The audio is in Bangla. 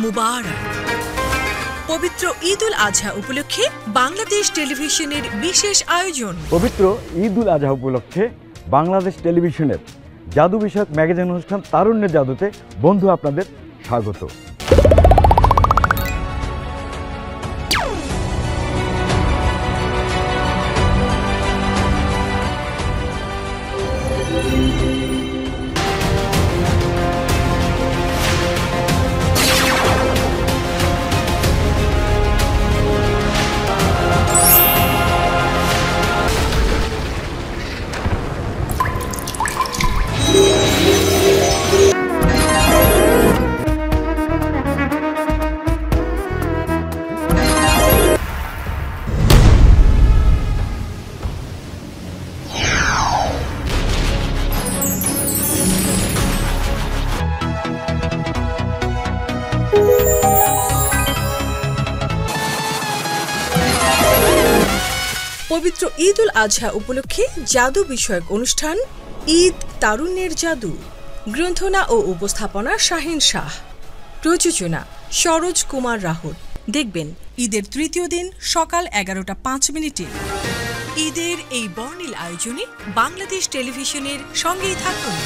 মুবারক। পবিত্র ঈদ উল আজহা উপলক্ষে বাংলাদেশ টেলিভিশনের বিশেষ আয়োজন। পবিত্র ঈদ উল আজহা উপলক্ষে বাংলাদেশ টেলিভিশনের জাদু বিষয়ক ম্যাগাজিন অনুষ্ঠান তারুণ্যের জাদুতে বন্ধু আপনাদের স্বাগত। পবিত্র ঈদ উল আজহা উপলক্ষে জাদু বিষয়ক অনুষ্ঠান ঈদ তারুণ্যের জাদু। গ্রন্থনা ও উপস্থাপনা শাহিন শাহ। প্রযোজনা সরোজ কুমার রাহুল। দেখবেন ঈদের তৃতীয় দিন সকাল 11:05 ঈদের এই বর্ণিল আয়োজনে বাংলাদেশ টেলিভিশনের সঙ্গেই থাকুন।